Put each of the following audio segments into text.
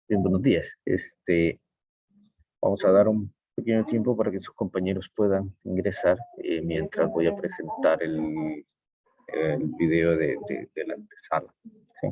Bien, buenos días. Vamos a dar un pequeño tiempo para que sus compañeros puedan ingresar mientras voy a presentar el video de la antesala. ¿Sí?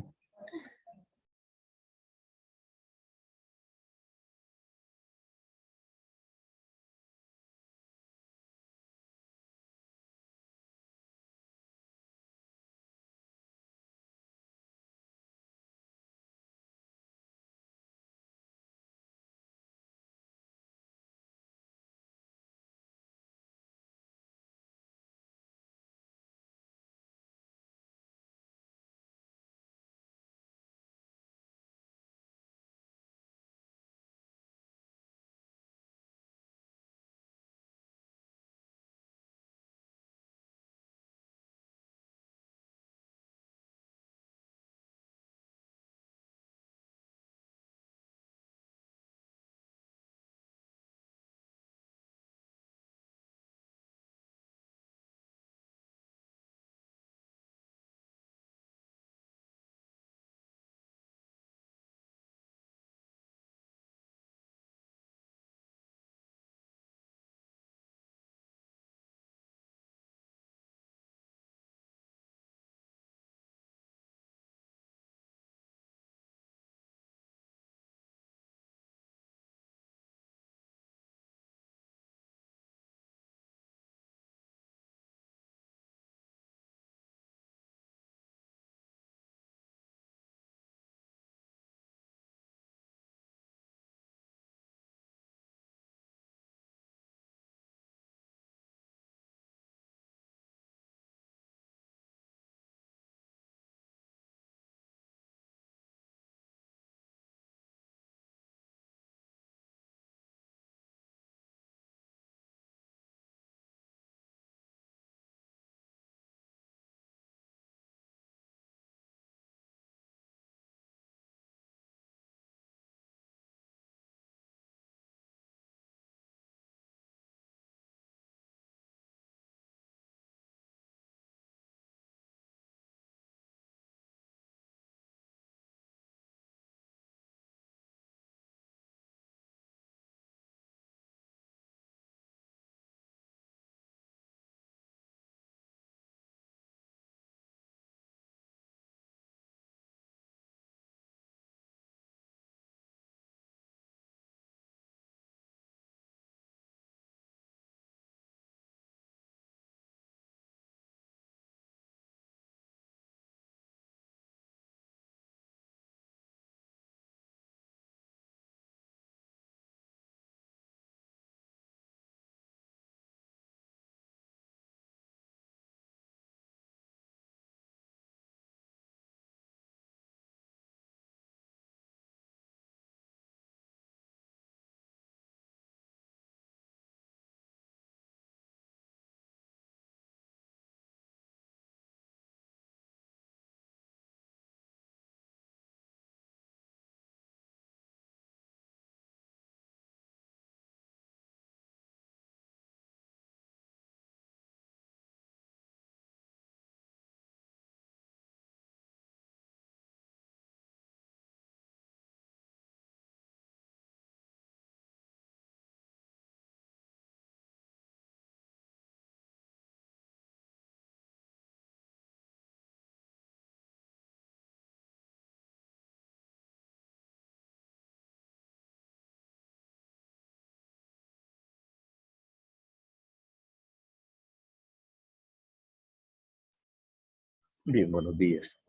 Bien, buenos días.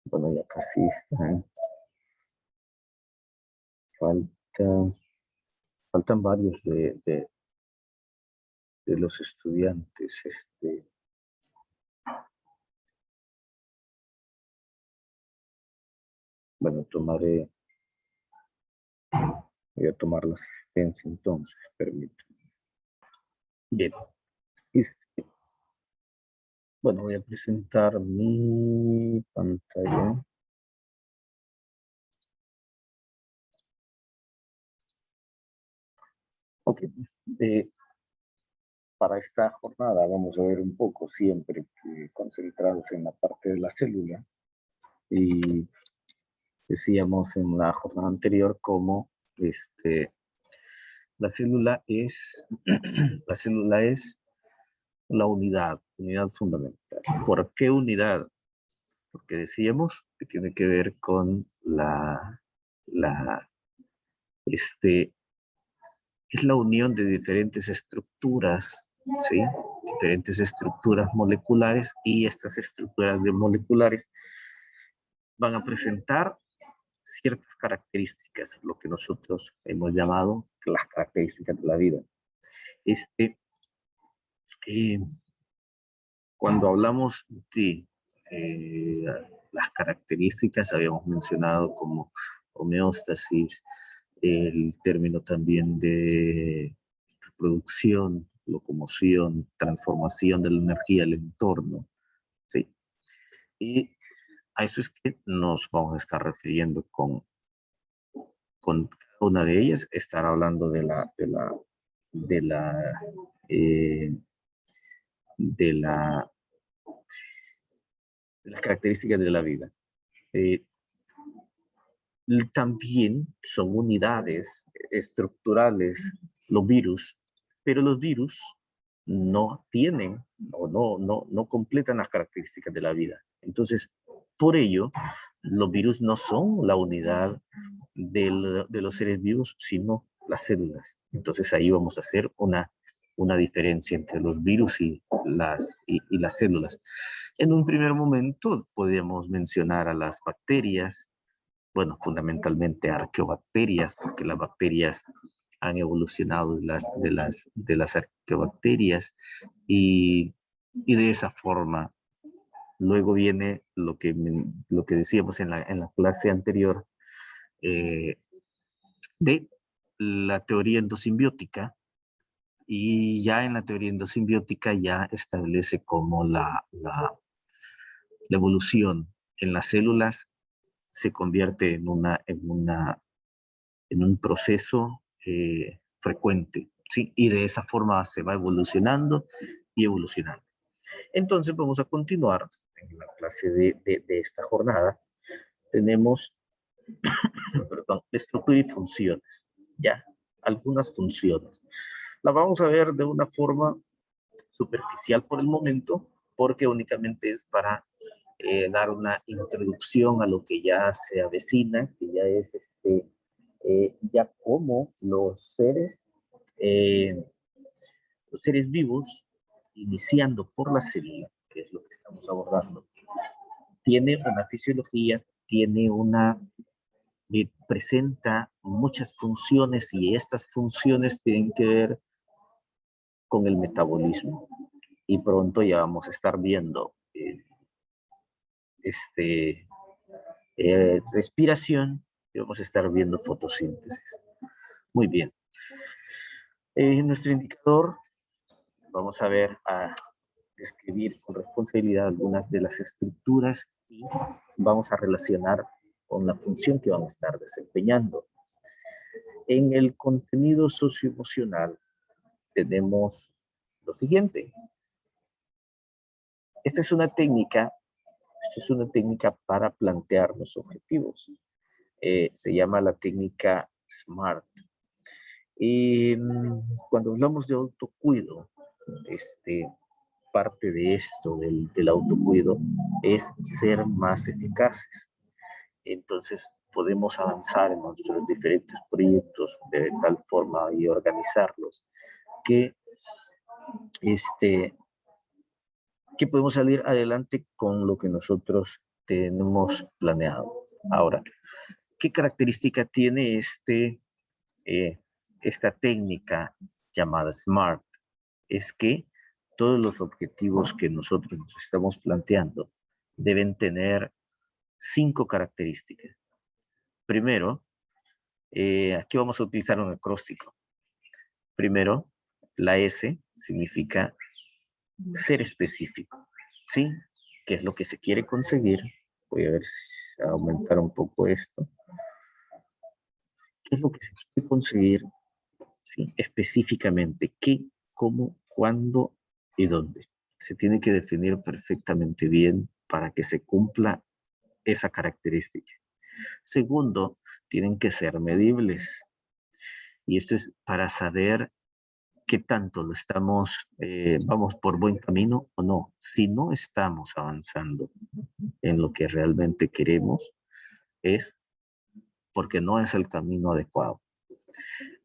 Bueno, ya casi están. Falta, faltan varios de los estudiantes. Bueno, voy a tomar la asistencia entonces, permítame. Bien, este, bueno, voy a presentar mi pantalla. Ok, eh, para esta jornada vamos a ver un poco siempre concentrados en la parte de la célula y Decíamos en la jornada anterior cómo la célula es, la célula es la unidad fundamental. ¿Por qué unidad? Porque decíamos que tiene que ver con la es la unión de diferentes estructuras, ¿sí? Diferentes estructuras moleculares, y estas estructuras moleculares van a presentar ciertas características, lo que nosotros hemos llamado las características de la vida. Eh, Cuando hablamos de eh, las características, habíamos mencionado como homeostasis, el término también de producción, locomoción, transformación de la energía al entorno, ¿sí? Y a eso es que nos vamos a estar refiriendo con cada una de ellas, estar hablando de la, eh, de la, de las características de la vida. Eh, También son unidades estructurales los virus, pero los virus no tienen o no completan las características de la vida. Entonces, por ello, los virus no son la unidad de los seres vivos, sino las células. Entonces ahí vamos a hacer una diferencia entre los virus y las células. En un primer momento podríamos mencionar a las bacterias, bueno, fundamentalmente arqueobacterias, porque las bacterias han evolucionado de las arqueobacterias, y de esa forma. Luego viene lo que decíamos en la clase anterior, eh, de la teoría endosimbiótica, y ya en la teoría endosimbiótica ya establece cómo la evolución en las células se convierte en un proceso frecuente, ¿sí? Y de esa forma se va evolucionando y evolucionando. Entonces vamos a continuar en la clase de esta jornada. Tenemos, perdón, estructura y funciones, ¿ya? Algunas funciones. Las vamos a ver de una forma superficial por el momento, porque únicamente es para dar una introducción a lo que ya se avecina, que ya es ya como eh, los seres vivos, iniciando por la célula, que es lo que estamos abordando, tiene una fisiología, presenta muchas funciones, y estas funciones tienen que ver con el metabolismo. Y pronto ya vamos a estar viendo este, respiración, y vamos a estar viendo fotosíntesis. Muy bien. Nuestro indicador, vamos a describir con responsabilidad algunas de las estructuras, y vamos a relacionar con la función que van a estar desempeñando. En el contenido socioemocional tenemos lo siguiente. Esta es una técnica, para plantear los objetivos. Se llama la técnica SMART. Y cuando hablamos de autocuido, parte de esto, del autocuido, es ser más eficaces. Entonces podemos avanzar en nuestros diferentes proyectos de tal forma y organizarlos que, que podemos salir adelante con lo que nosotros tenemos planeado. Ahora, ¿qué característica tiene esta técnica llamada SMART? Es que todos los objetivos que nosotros nos estamos planteando deben tener 5 características. Primero, aquí vamos a utilizar un acróstico. Primero, la S significa ser específico, ¿sí? ¿Qué es lo que se quiere conseguir? Voy a ver si aumentar un poco esto. ¿Qué es lo que se quiere conseguir? ¿Sí? Específicamente, ¿qué, cómo, cuándo y dónde? Se tiene que definir perfectamente bien para que se cumpla esa característica. Segundo, tienen que ser medibles. Y esto es para saber qué tanto lo estamos, vamos por buen camino o no. Si no estamos avanzando en lo que realmente queremos, es porque no es el camino adecuado.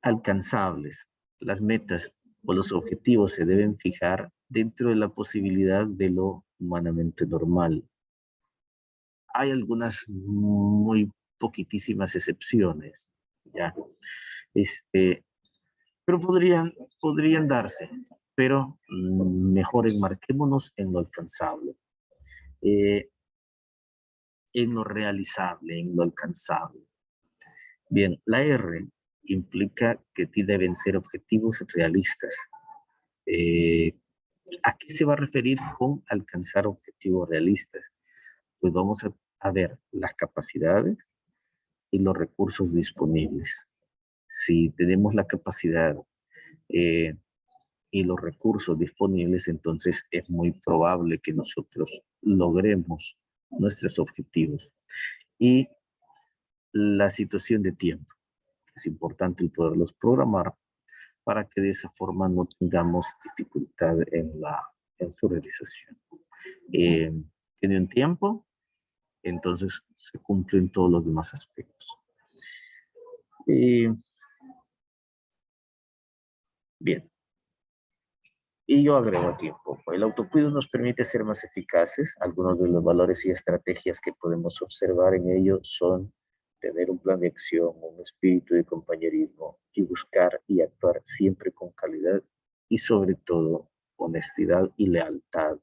Alcanzables. Las metas o los objetivos se deben fijar dentro de la posibilidad de lo humanamente normal. Hay algunas muy poquitísimas excepciones, ¿ya? Este, pero podrían darse, pero mejor enmarquémonos en lo alcanzable, eh, en lo realizable, en lo alcanzable. Bien, la R implica que deben ser objetivos realistas. Eh, ¿A qué se va a referir con alcanzar objetivos realistas? Pues vamos a ver las capacidades y los recursos disponibles. Si tenemos la capacidad eh, y los recursos disponibles, entonces es muy probable que nosotros logremos nuestros objetivos. Y la situación de tiempo. Es importante el poderlos programar para que de esa forma no tengamos dificultad en su realización. Eh, Tiene un tiempo, entonces se cumplen todos los demás aspectos. Bien, y yo agrego tiempo. El autocuido nos permite ser más eficaces. Algunos de los valores y estrategias que podemos observar en ello son tener un plan de acción, un espíritu de compañerismo y buscar y actuar siempre con calidad y sobre todo honestidad y lealtad.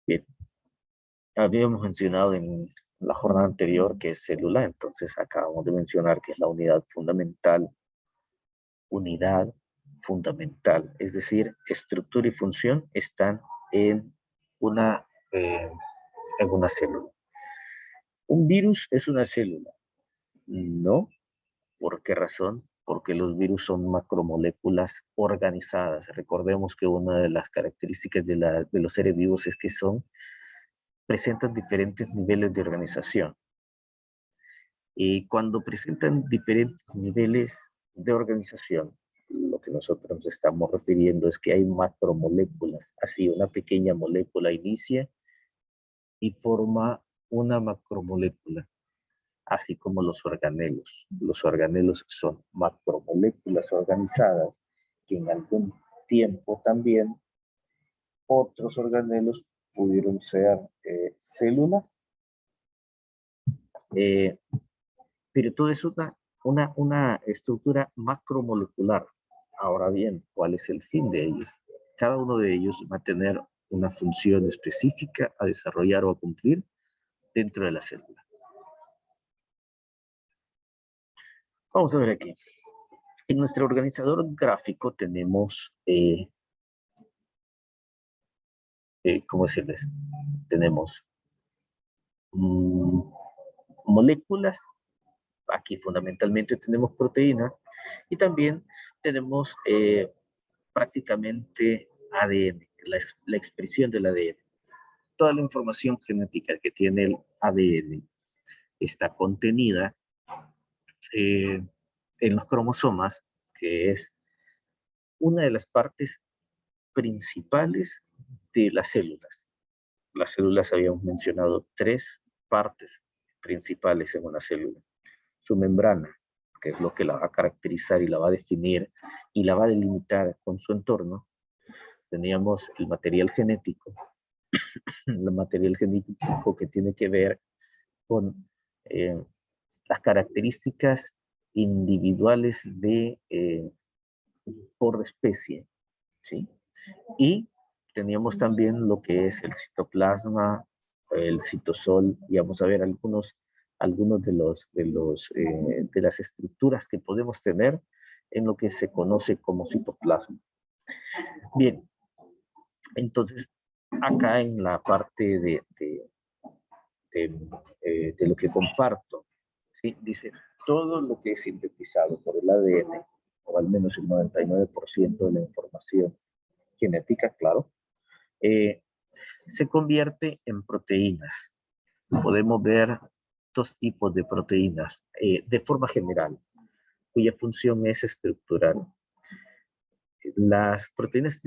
Bien, habíamos mencionado en la jornada anterior que es célula, entonces acabamos de mencionar que es la unidad fundamental, es decir, estructura y función están en una, eh, en una célula. ¿Un virus es una célula? No. ¿Por qué razón? Porque los virus son macromoléculas organizadas. Recordemos que una de las características de los seres vivos es que presentan diferentes niveles de organización. Y cuando presentan diferentes niveles de organización, lo que nosotros nos estamos refiriendo es que hay macromoléculas. Así, una pequeña molécula inicia y forma una macromolécula, así como los organelos. Los organelos son macromoléculas organizadas que en algún tiempo también otros organelos pudieron ser células, eh, pero todo es una estructura macromolecular. Ahora bien, ¿cuál es el fin de ellos? Cada uno de ellos va a tener una función específica a desarrollar o a cumplir dentro de la célula. Vamos a ver aquí. En nuestro organizador gráfico tenemos, ¿cómo decirles? Tenemos mm, moléculas, aquí fundamentalmente tenemos proteínas, y también tenemos prácticamente ADN, la expresión del ADN. Toda la información genética que tiene el ADN está contenida eh, en los cromosomas, que es una de las partes principales de las células. Las células habíamos mencionado tres partes principales en una célula. Su membrana, que es lo que la va a caracterizar y la va a definir y la va a delimitar con su entorno. Teníamos el material genético, el material genético que tiene que ver con eh, las características individuales por especie, ¿sí? Y teníamos también lo que es el citoplasma, el citosol, y vamos a ver algunos de las estructuras que podemos tener en lo que se conoce como citoplasma. Bien, entonces acá en la parte de lo que comparto, ¿sí? Dice, todo lo que es sintetizado por el ADN, o al menos el 99% de la información genética, claro, se convierte en proteínas. Podemos ver dos tipos de proteínas de forma general, cuya función es estructural. Las proteínas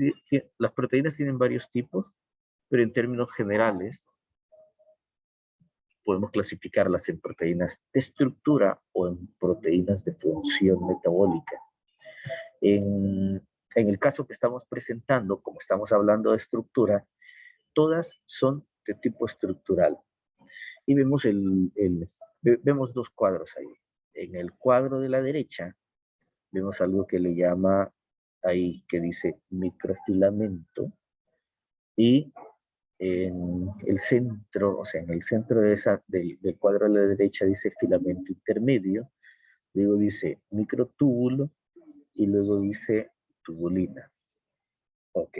tienen varios tipos, pero en términos generales podemos clasificarlas en proteínas de estructura o en proteínas de función metabólica. En el caso que estamos presentando, como estamos hablando de estructura, todas son de tipo estructural. Y vemos dos cuadros ahí. En el cuadro de la derecha vemos algo que le llama ahí, que dice microfilamento, y en el centro, o sea, en el centro del cuadro de la derecha dice filamento intermedio, luego dice microtúbulo y luego dice tubulina. Ok,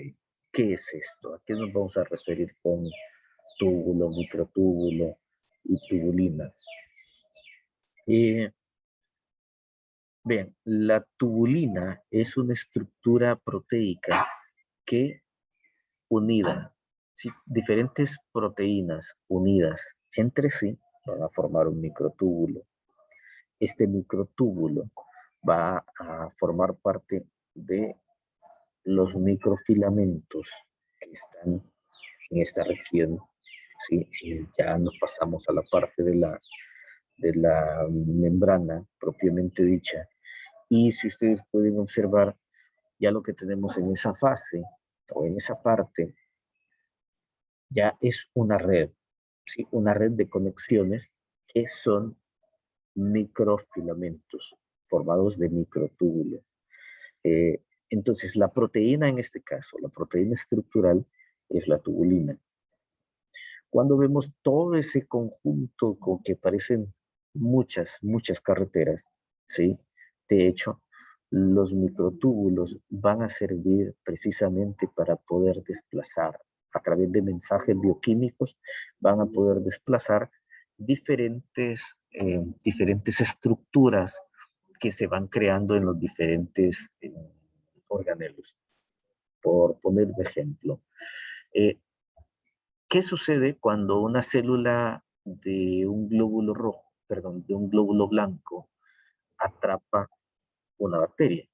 ¿qué es esto? ¿A qué nos vamos a referir con túbulo, microtúbulo y tubulina? Bien, la tubulina es una estructura proteica que unida, ¿sí? Diferentes proteínas unidas entre sí van a formar un microtúbulo. Este microtúbulo va a formar parte de los microfilamentos que están en esta región. ¿Sí? Y ya nos pasamos a la parte de la membrana propiamente dicha. Y si ustedes pueden observar, ya lo que tenemos en esa fase o en esa parte ya es una red, ¿sí? Una red de conexiones que son microfilamentos formados de microtúbulos. Entonces, la proteína en este caso, la proteína estructural, es la tubulina. Cuando vemos todo ese conjunto con que parecen muchas carreteras, ¿sí? De hecho, los microtúbulos van a servir precisamente para poder desplazar, a través de mensajes bioquímicos, van a poder desplazar diferentes estructuras que se van creando en los diferentes organelos. Por poner un ejemplo, ¿qué sucede cuando una célula de un glóbulo rojo, perdón, de un glóbulo blanco atrapa una bacteria?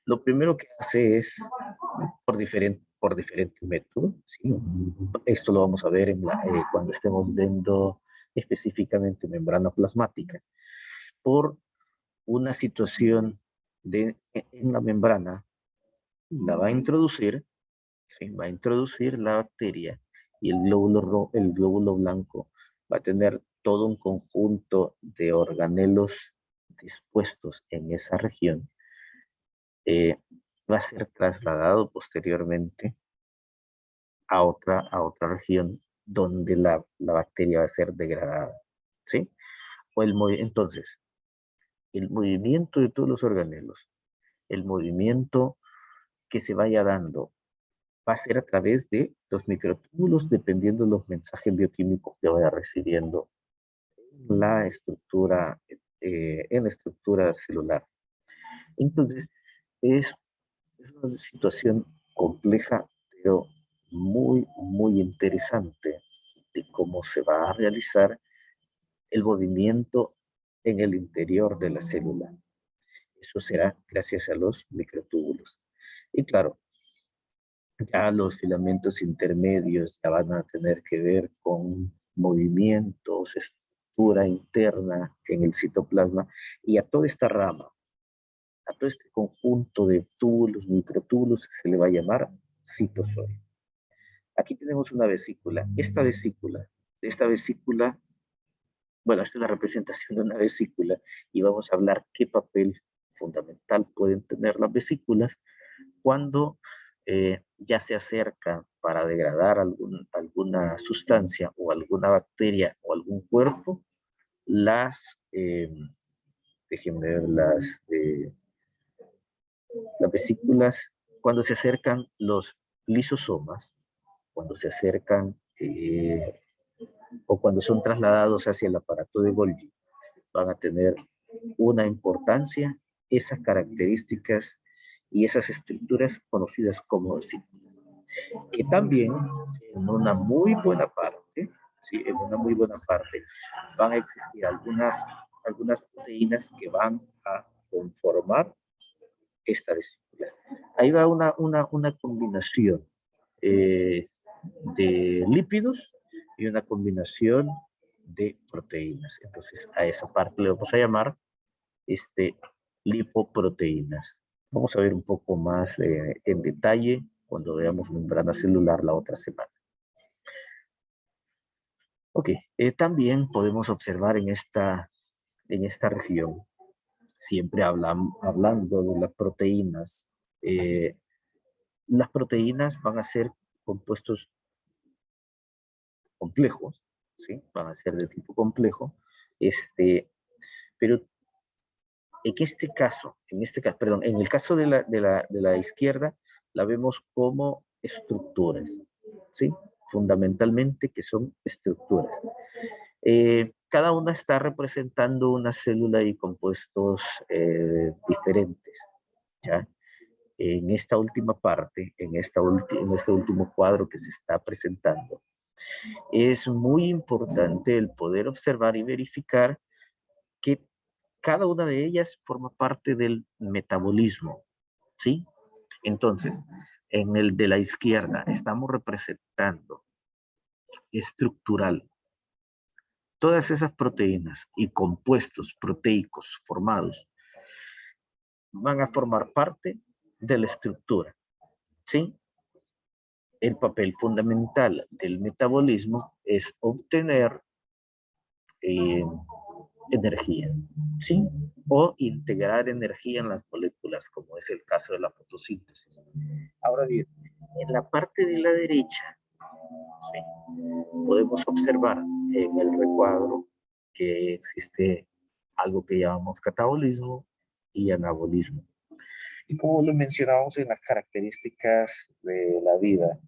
Lo primero que hace es, por diferentes métodos, ¿sí? Esto lo vamos a ver cuando estemos viendo específicamente membrana plasmática, por una situación en la membrana, la va a introducir, ¿sí? Va a introducir la bacteria y el glóbulo blanco va a tener todo un conjunto de organelos dispuestos en esa región. Va a ser trasladado posteriormente a otra región donde la bacteria va a ser degradada, ¿sí? Entonces, el movimiento de todos los organelos, el movimiento que se vaya dando va a ser a través de los microtúbulos, dependiendo de los mensajes bioquímicos que vaya recibiendo en la estructura celular. Entonces, es una situación compleja, pero muy interesante de cómo se va a realizar el movimiento en el interior de la célula. Eso será gracias a los microtúbulos. Y claro, ya los filamentos intermedios ya van a tener que ver con movimientos, estructura interna en el citoplasma y a toda esta rama, a todo este conjunto de túbulos, microtúbulos, se le va a llamar citosol. Aquí tenemos una vesícula. Esta vesícula, bueno, esta es la representación de una vesícula y vamos a hablar qué papel fundamental pueden tener las vesículas cuando ya se acerca para degradar alguna sustancia o alguna bacteria o algún cuerpo, déjenme ver, las vesículas, cuando se acercan los lisosomas, cuando se acercan o cuando son trasladados hacia el aparato de Golgi, van a tener una importancia esas características y esas estructuras conocidas como vesículas. Que también en una muy buena parte, ¿sí? En una muy buena parte van a existir algunas proteínas que van a conformar esta vesícula. Ahí va una combinación eh, de lípidos y una combinación de proteínas. Entonces, a esa parte le vamos a llamar lipoproteínas. Vamos a ver un poco más en detalle cuando veamos membrana celular la otra semana. Ok, también podemos observar en esta región, siempre hablando de las proteínas van a ser compuestos complejos, ¿sí? Van a ser de tipo complejo, pero perdón, en el caso de la izquierda, la vemos como estructuras, ¿sí? Fundamentalmente que son estructuras. Cada una está representando una célula y compuestos diferentes, ¿ya? En esta última parte, en este último cuadro que se está presentando, es muy importante el poder observar y verificar que cada una de ellas forma parte del metabolismo, ¿sí? Entonces, en el de la izquierda estamos representando estructural todas esas proteínas y compuestos proteicos formados van a formar parte de la estructura, ¿sí? El papel fundamental del metabolismo es obtener eh, energía, ¿sí? O integrar energía en las moléculas, como es el caso de la fotosíntesis. Ahora bien, en la parte de la derecha, ¿sí? Podemos observar en el recuadro que existe algo que llamamos catabolismo y anabolismo. Y como lo mencionamos en las características de la vida,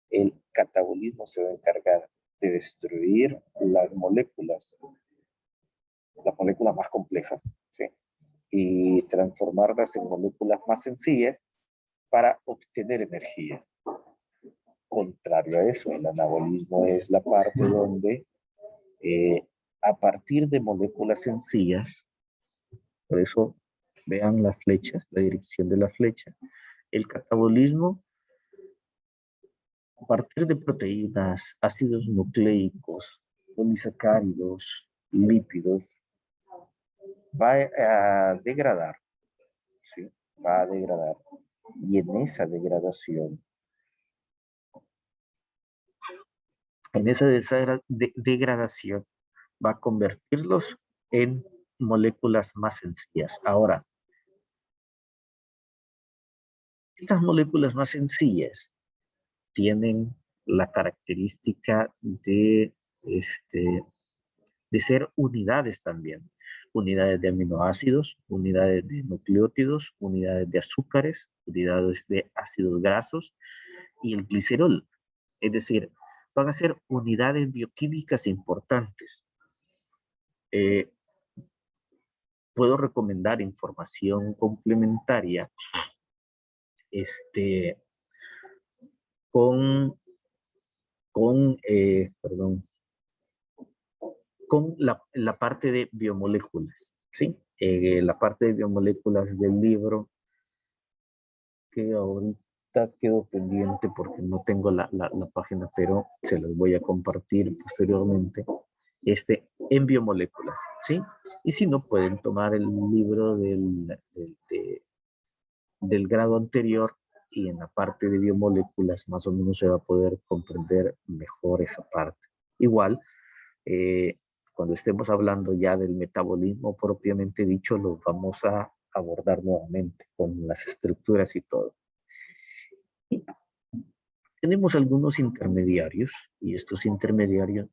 el catabolismo se va a encargar de destruir las moléculas más complejas, ¿sí? Y transformarlas en moléculas más sencillas para obtener energía. Contrario a eso, el anabolismo es la parte donde eh, a partir de moléculas sencillas, por eso vean las flechas, la dirección de la flecha, el catabolismo a partir de proteínas, ácidos nucleicos, polisacáridos, lípidos, va a degradar, ¿sí? Va a degradar. Y en esa degradación, va a convertirlos en moléculas más sencillas. Ahora, estas moléculas más sencillas tienen la característica de ser unidades también. Unidades de aminoácidos, unidades de nucleótidos, unidades de azúcares, unidades de ácidos grasos y el glicerol. Es decir, van a ser unidades bioquímicas importantes. Puedo recomendar información complementaria con, perdón, con la parte de biomoléculas, ¿sí? La parte de biomoléculas del libro que ahorita quedo pendiente porque no tengo la página, pero se los voy a compartir posteriormente, en biomoléculas, ¿sí? Y si no, pueden tomar el libro del grado anterior y en la parte de biomoléculas más o menos se va a poder comprender mejor esa parte. Igual, eh, cuando estemos hablando ya del metabolismo propiamente dicho, lo vamos a abordar nuevamente con las estructuras y todo. Y tenemos algunos intermediarios y estos intermediarios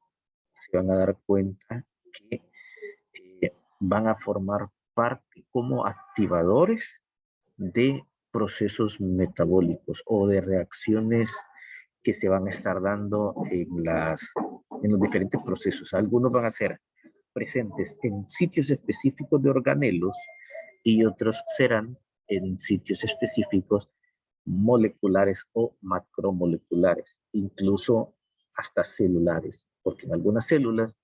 se van a dar cuenta que van a formar parte como activadores de procesos metabólicos o de reacciones que se van a estar dando en los diferentes procesos. Algunos van a ser presentes en sitios específicos de organelos y otros serán en sitios específicos moleculares o macromoleculares, incluso hasta celulares, porque en algunas células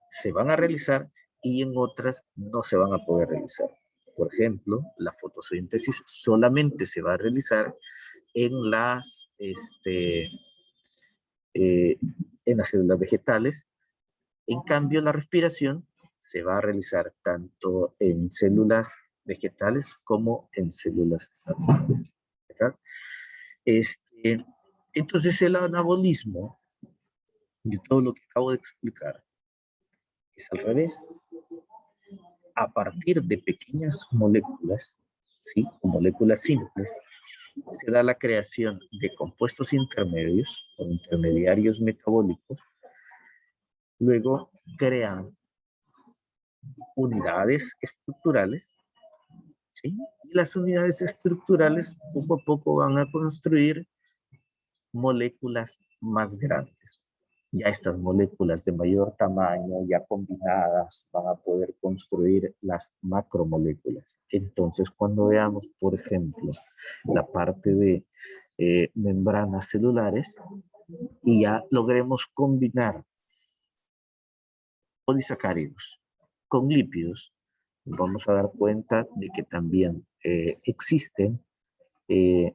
se van a realizar y en otras no se van a poder realizar. Por ejemplo, la fotosíntesis solamente se va a realizar en en las células vegetales. En cambio, la respiración se va a realizar tanto en células vegetales como en células animales, ¿verdad? Este, entonces, el anabolismo de todo lo que acabo de explicar es al revés. A partir de pequeñas moléculas, ¿sí? O moléculas simples, se da la creación de compuestos intermedios o intermediarios metabólicos. Luego crean unidades estructurales, ¿sí? Y las unidades estructurales poco a poco van a construir moléculas más grandes. Ya estas moléculas de mayor tamaño, ya combinadas, van a poder construir las macromoléculas. Entonces, cuando veamos, por ejemplo, la parte de membranas celulares y ya logremos combinar polisacáridos con lípidos, vamos a dar cuenta de que también existen eh,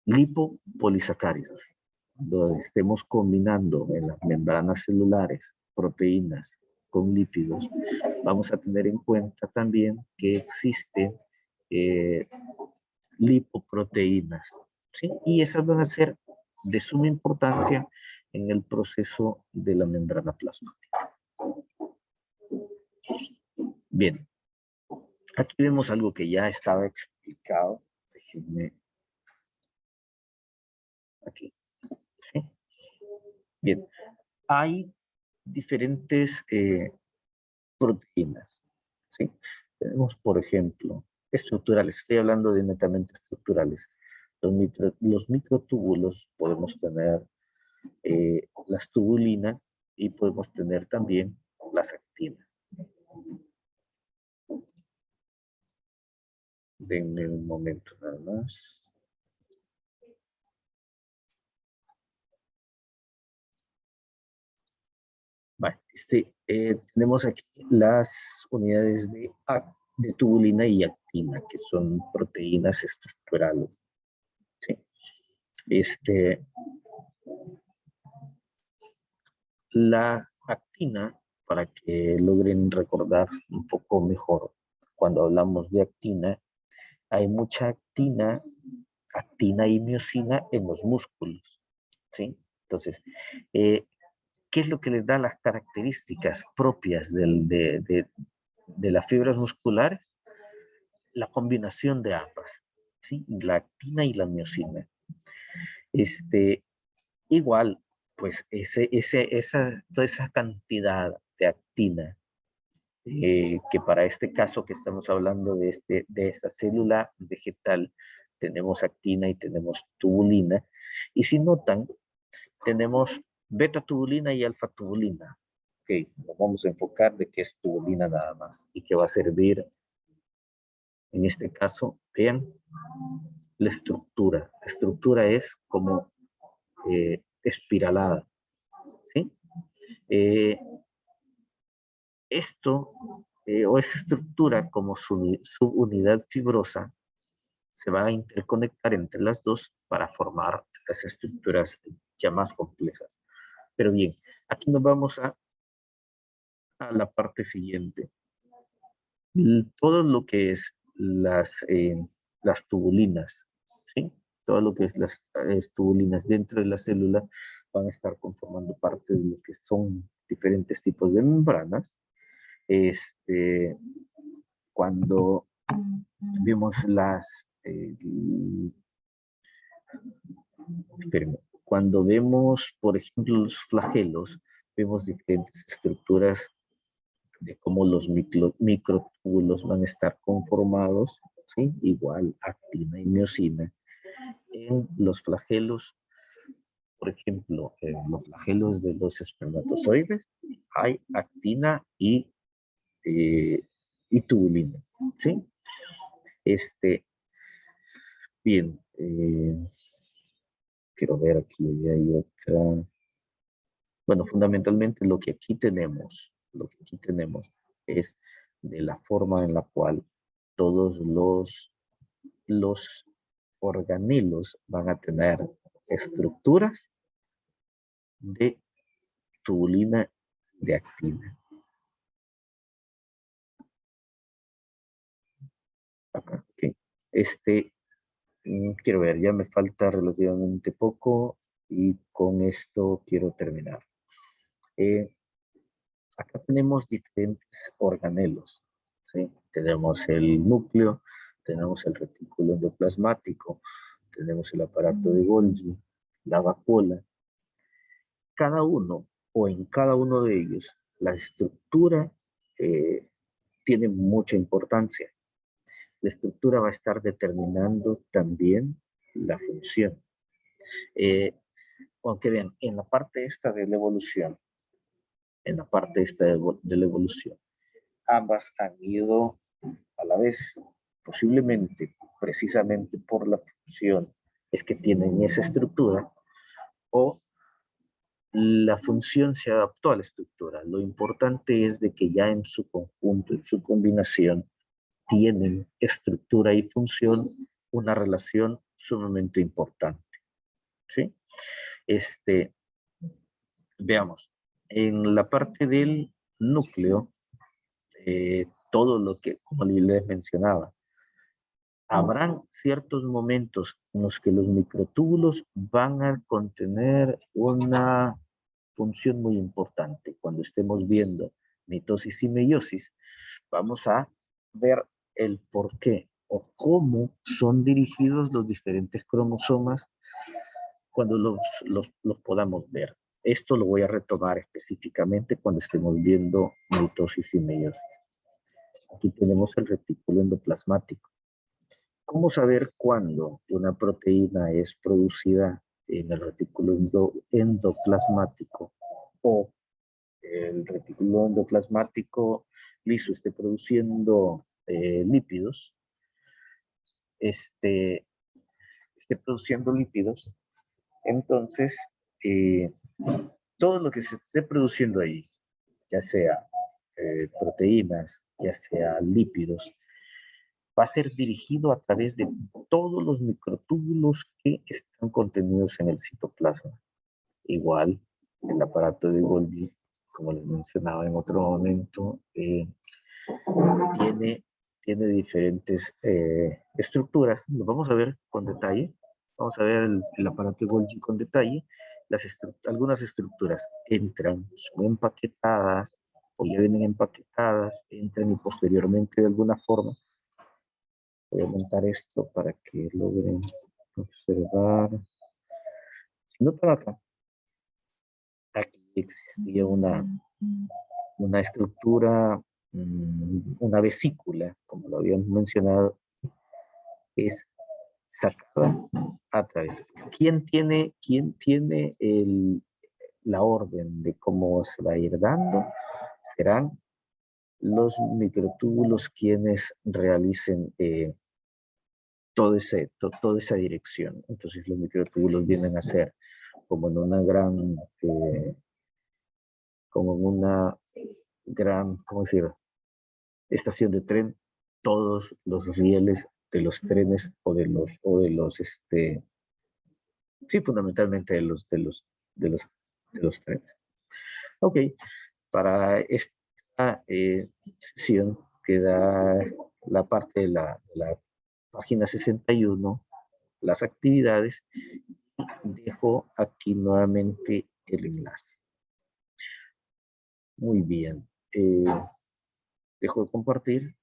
lipopolisacáridos, donde estemos combinando en las membranas celulares proteínas con lípidos, vamos a tener en cuenta también que existen eh, lipoproteínas, ¿sí? Y esas van a ser de suma importancia en el proceso de la membrana plasmática. Bien, aquí vemos algo que ya estaba explicado. Déjenme aquí. ¿Sí? Bien, hay diferentes proteínas, ¿sí? Tenemos, por ejemplo, estructurales. Estoy hablando de netamente estructurales. Los microtúbulos podemos tener las tubulinas y podemos tener también las actinas. Denme un momento nada más. Vale, tenemos aquí las unidades de tubulina y actina, que son proteínas estructurales. ¿Sí? La actina, para que logren recordar un poco mejor, cuando hablamos de actina, hay mucha actina y miosina en los músculos, ¿sí? Entonces, ¿qué es lo que les da las características propias de las fibras musculares? La combinación de ambas, ¿sí? La actina y la miosina. Igual, pues toda esa cantidad de actina, que para este caso que estamos hablando de esta célula vegetal, tenemos actina y tenemos tubulina, y si notan, tenemos beta-tubulina y alfa-tubulina. Ok, nos vamos a enfocar de qué es tubulina nada más y que va a servir, en este caso, vean, la estructura. La estructura es como espiralada, ¿sí? Eh, Esto, o esa estructura como subunidad fibrosa, se va a interconectar entre las dos para formar las estructuras ya más complejas. Pero bien, aquí nos vamos a la parte siguiente. Todo lo que es las tubulinas, ¿sí? Todo lo que es las tubulinas dentro de la célula van a estar conformando parte de lo que son diferentes tipos de membranas. Cuando vemos cuando vemos, por ejemplo, los flagelos, vemos diferentes estructuras de cómo los microtúbulos van a estar conformados, ¿sí? Igual actina y miosina. En los flagelos, por ejemplo, en los flagelos de los espermatozoides, hay actina y tubulina, ¿sí? Este, Bien, quiero ver aquí, hay otra. Bueno, fundamentalmente lo que aquí tenemos es de la forma en la cual todos los organelos van a tener estructuras de tubulina de actina. Acá, ok. Quiero ver, ya me falta relativamente poco y con esto quiero terminar. Acá tenemos diferentes organelos, ¿sí? Tenemos el núcleo, tenemos el retículo endoplasmático, tenemos el aparato de Golgi, la vacuola. Cada uno o en cada uno de ellos, la estructura eh, tiene mucha importancia. La estructura va a estar determinando también la función. Aunque vean, en la parte esta de la evolución, en la parte esta de la evolución, ambas han ido a la vez, posiblemente, precisamente por la función es que tienen esa estructura, o la función se adaptó a la estructura. Lo importante es de que ya en su conjunto, en su combinación, tienen estructura y función una relación sumamente importante, ¿sí? Veamos, en la parte del núcleo, todo lo que, como les mencionaba, habrán ciertos momentos en los que los microtúbulos van a contener una función muy importante. Cuando estemos viendo mitosis y meiosis, vamos a ver el por qué o cómo son dirigidos los diferentes cromosomas cuando los podamos ver. Esto lo voy a retomar específicamente cuando estemos viendo mitosis y meiosis. Aquí tenemos el retículo endoplasmático. ¿Cómo saber cuándo una proteína es producida en el retículo endoplasmático o el retículo endoplasmático liso esté produciendo lípidos? Esté produciendo lípidos, entonces todo lo que se esté produciendo ahí, ya sea proteínas, ya sea lípidos, va a ser dirigido a través de todos los microtúbulos que están contenidos en el citoplasma. Igual, el aparato de Golgi, como les mencionaba en otro momento, tiene, tiene diferentes estructuras. Lo vamos a ver con detalle. Vamos a ver el aparato de Golgi con detalle. Algunas estructuras entran, son empaquetadas o ya vienen empaquetadas, entran y posteriormente de alguna forma. Voy a montar esto para que logren observar. Si notan acá, aquí existía una estructura, una vesícula, como lo habíamos mencionado, es sacada a través. ¿Quién tiene la orden de cómo se va a ir dando? Serán los microtúbulos quienes realicen toda esa dirección. Entonces los microtúbulos vienen a ser como en una gran, ¿cómo decirlo? Estación de tren, todos los rieles de los trenes sí, fundamentalmente de los trenes. Ok, para esta sesión queda la parte de la página 61, las actividades. Dejo aquí nuevamente el enlace. Muy bien. Dejo de compartir.